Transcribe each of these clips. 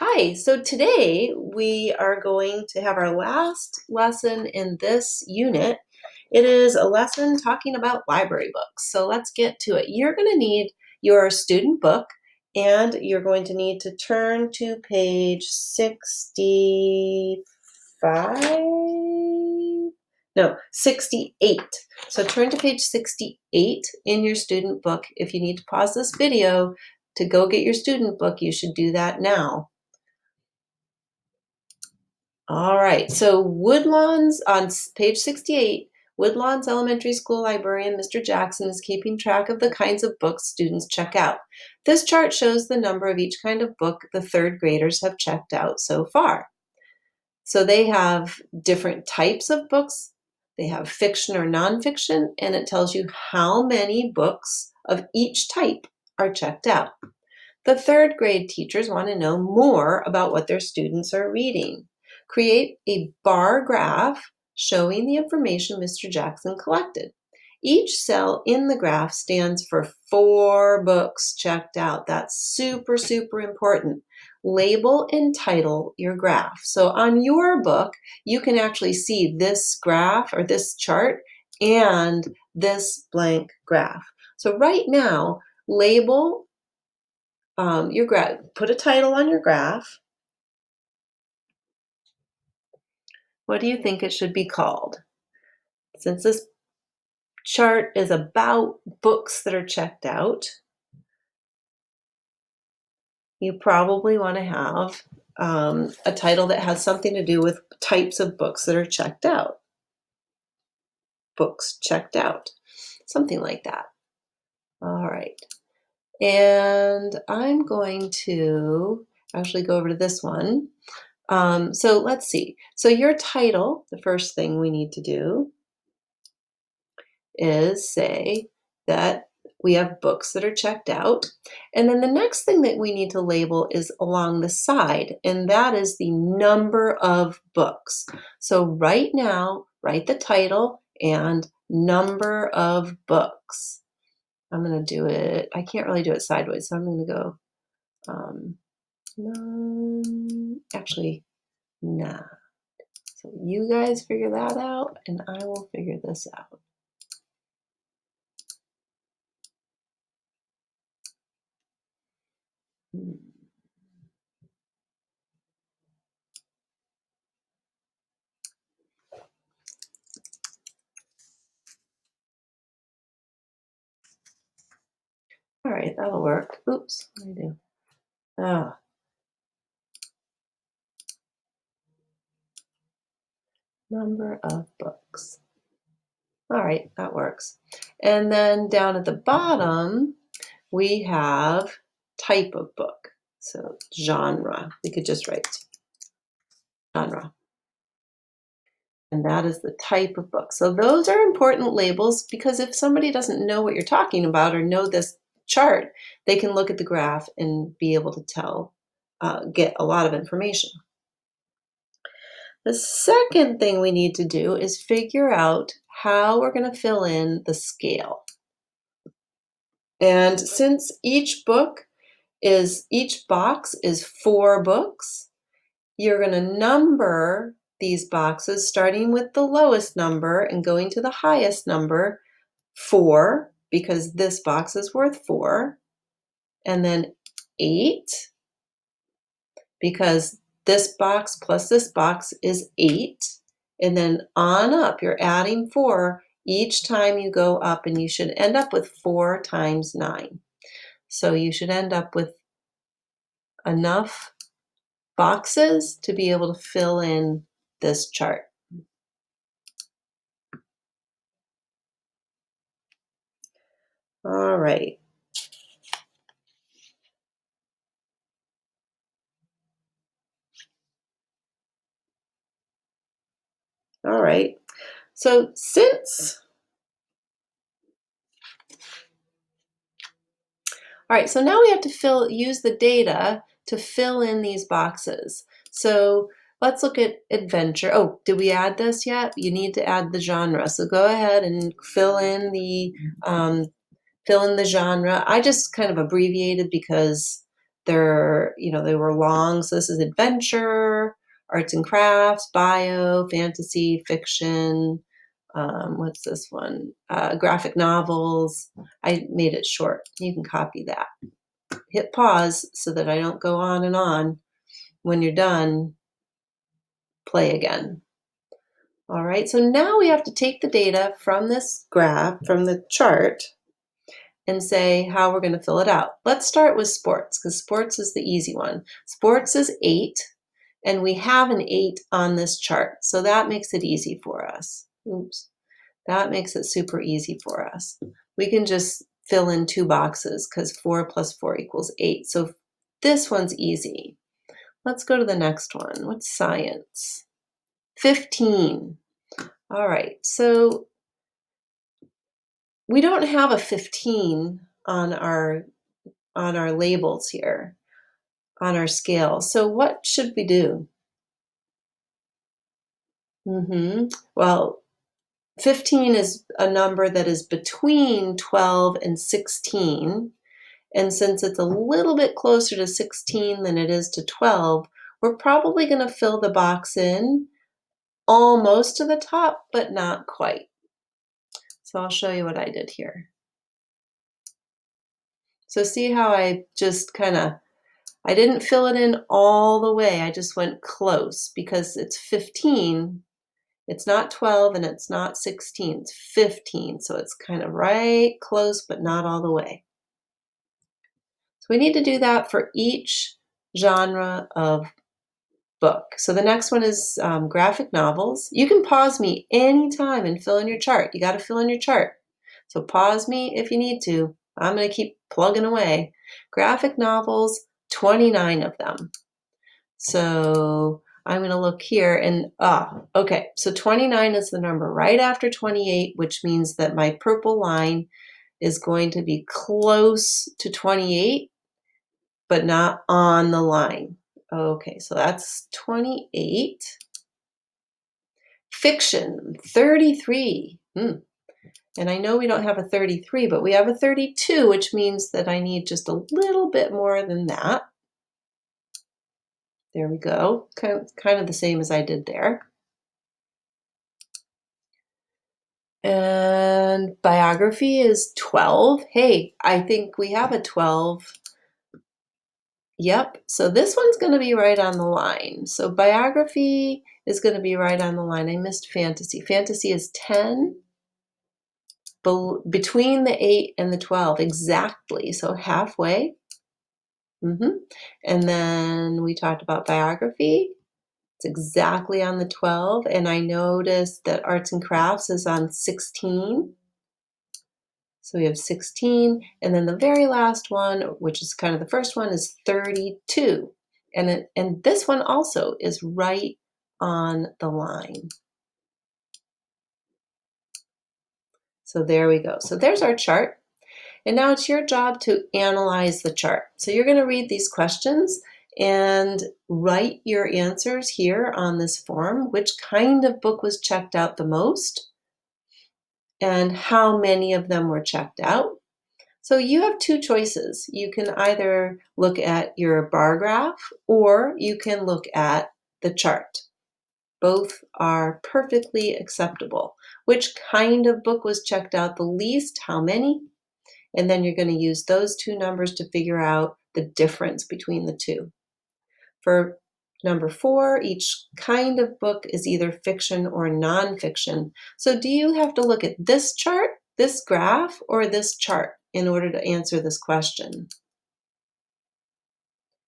Hi, so today we are going to have our last lesson in this unit. It is a lesson talking about library books. So let's get to it. You're going to need your student book and you're going to need to turn to page 65. No, 68. So turn to page 68 in your student book. If you need to pause this video to go get your student book, you should do that now. All right, so Woodlawns on page 68, Woodlawns Elementary School librarian Mr. Jackson is keeping track of the kinds of books students check out. This chart shows the number of each kind of book the third graders have checked out so far. So they have different types of books. They have fiction or nonfiction, and it tells you how many books of each type are checked out. The third grade teachers want to know more about what their students are reading. Create a bar graph showing the information Mr. Jackson collected. Each cell in the graph stands for 4 books checked out. That's super, super important. Label and title your graph. So on your book, you can actually see this graph or this chart and this blank graph. So right now, label your graph. Put a title on your graph. What do you think it should be called? Since this chart is about books that are checked out, you probably want to have a title that has something to do with types of books that are checked out. Books checked out. Something like that. All right. And I'm going to actually go over to this one. So let's see. So your title, the first thing we need to do is say that we have books that are checked out. And then the next thing that we need to label is along the side, and that is the number of books. So right now, write the title and number of books. I'm going to do it, I can't really do it sideways, so I'm going to go, actually, nah. So you guys figure that out, and I will figure this out. All right, that'll work. Oops, what did I do? Number of books. All right, that works. And then down at the bottom, we have type of book. So genre, we could just write genre. And that is the type of book. So those are important labels because if somebody doesn't know what you're talking about or know this chart, they can look at the graph and be able to tell, get a lot of information. The second thing we need to do is figure out how we're going to fill in the scale. And since each box is 4 books, you're going to number these boxes starting with the lowest number and going to the highest number, 4, because this box is worth 4, and then 8, because this box plus this box is 8, and then on up, you're adding 4 each time you go up, and you should end up with 4 times 9. So you should end up with enough boxes to be able to fill in this chart. All right. All right. So all right, so now we have to use the data to fill in these boxes. So let's look at adventure. Oh, did we add this yet? You need to add the genre. So go ahead and fill in the genre. I just kind of abbreviated because they were long. So this is adventure, arts and crafts, bio, fantasy, fiction. What's this one? Graphic novels. I made it short. You can copy that. Hit pause so that I don't go on and on. When you're done, play again. All right, so now we have to take the data from this graph, from the chart, and say how we're going to fill it out. Let's start with sports, because sports is the easy one. Sports is 8, and we have an 8 on this chart, so that makes it easy for us. Oops, that makes it super easy for us. We can just fill in 2 boxes, because 4 plus 4 equals 8, so this one's easy. Let's go to the next one. What's science? 15. All right, so we don't have a 15 on our labels here, on our scale. So what should we do? Well, 15 is a number that is between 12 and 16. And since it's a little bit closer to 16 than it is to 12, we're probably going to fill the box in almost to the top, but not quite. So I'll show you what I did here. So see how I just I didn't fill it in all the way. I just went close because it's 15. It's not 12 and it's not 16. It's 15. So it's kind of right close, but not all the way. So we need to do that for each genre of book. So the next one is graphic novels. You can pause me anytime and fill in your chart. You got to fill in your chart. So pause me if you need to. I'm going to keep plugging away. Graphic novels, 29 of them. So I'm going to look here and, okay. So 29 is the number right after 28, which means that my purple line is going to be close to 28, but not on the line. Okay, so that's 28. Fiction, 33. And I know we don't have a 33, but we have a 32, which means that I need just a little bit more than that. There we go. Kind of the same as I did there. And biography is 12. Hey, I think we have a 12. Yep, so this one's going to be right on the line. So biography is going to be right on the line. I missed fantasy. Fantasy is 10. Between the 8 and the 12, exactly. So halfway. And then we talked about biography. It's exactly on the 12. And I noticed that arts and crafts is on 16. So we have 16. And then the very last one, which is kind of the first one, is 32. And this one also is right on the line. So there we go. So there's our chart. And now it's your job to analyze the chart. So you're going to read these questions and write your answers here on this form. Which kind of book was checked out the most? And how many of them were checked out? So you have 2 choices. You can either look at your bar graph or you can look at the chart. Both are perfectly acceptable. Which kind of book was checked out the least? How many? And then you're going to use those 2 numbers to figure out the difference between the 2. For number 4, each kind of book is either fiction or nonfiction. So do you have to look at this chart, this graph, or this chart in order to answer this question?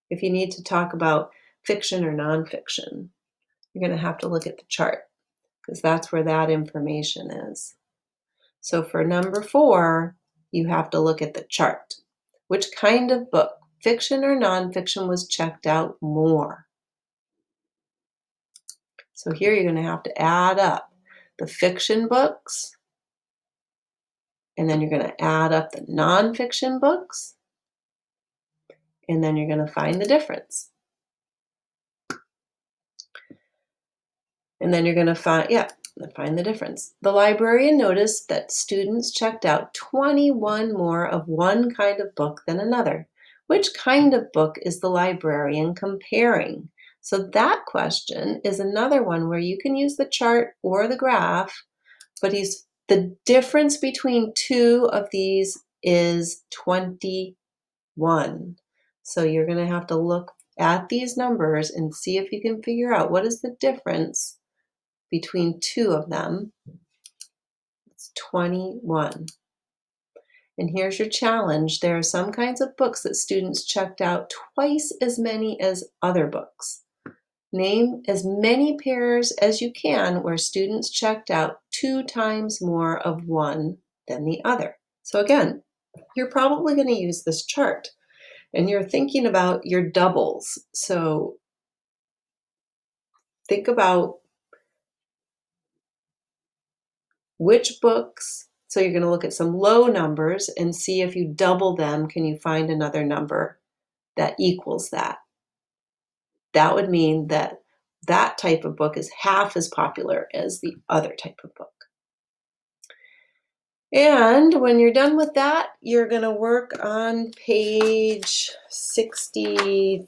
If you need to talk about fiction or nonfiction, you're going to have to look at the chart because that's where that information is. So for number 4, you have to look at the chart. Which kind of book, fiction or nonfiction, was checked out more? So here you're going to have to add up the fiction books, and then you're going to add up the nonfiction books, and then you're going to find the difference. And then you're going to find the difference. The librarian noticed that students checked out 21 more of one kind of book than another. Which kind of book is the librarian comparing? So that question is another one where you can use the chart or the graph, but the difference between two of these is 21. So you're going to have to look at these numbers and see if you can figure out what is the difference between two of them. It's 21. And here's your challenge. There are some kinds of books that students checked out twice as many as other books. Name as many pairs as you can where students checked out 2 times more of one than the other. So again, you're probably going to use this chart and you're thinking about your doubles. So think about which books. So you're going to look at some low numbers and see if you double them, can you find another number that equals that? That would mean that that type of book is half as popular as the other type of book. And when you're done with that, you're going to work on page 69.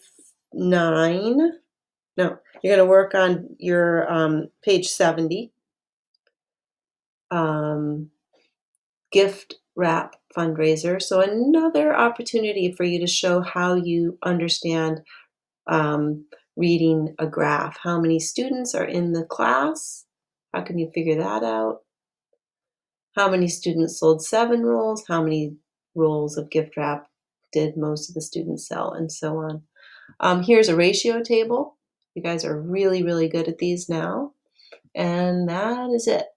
No, you're going to work on your page 70. Gift wrap fundraiser. So another opportunity for you to show how you understand reading a graph. How many students are in the class? How can you figure that out? How many students sold 7 rolls? How many rolls of gift wrap did most of the students sell? And so on. Here's a ratio table. You guys are really, really good at these now. And that is it.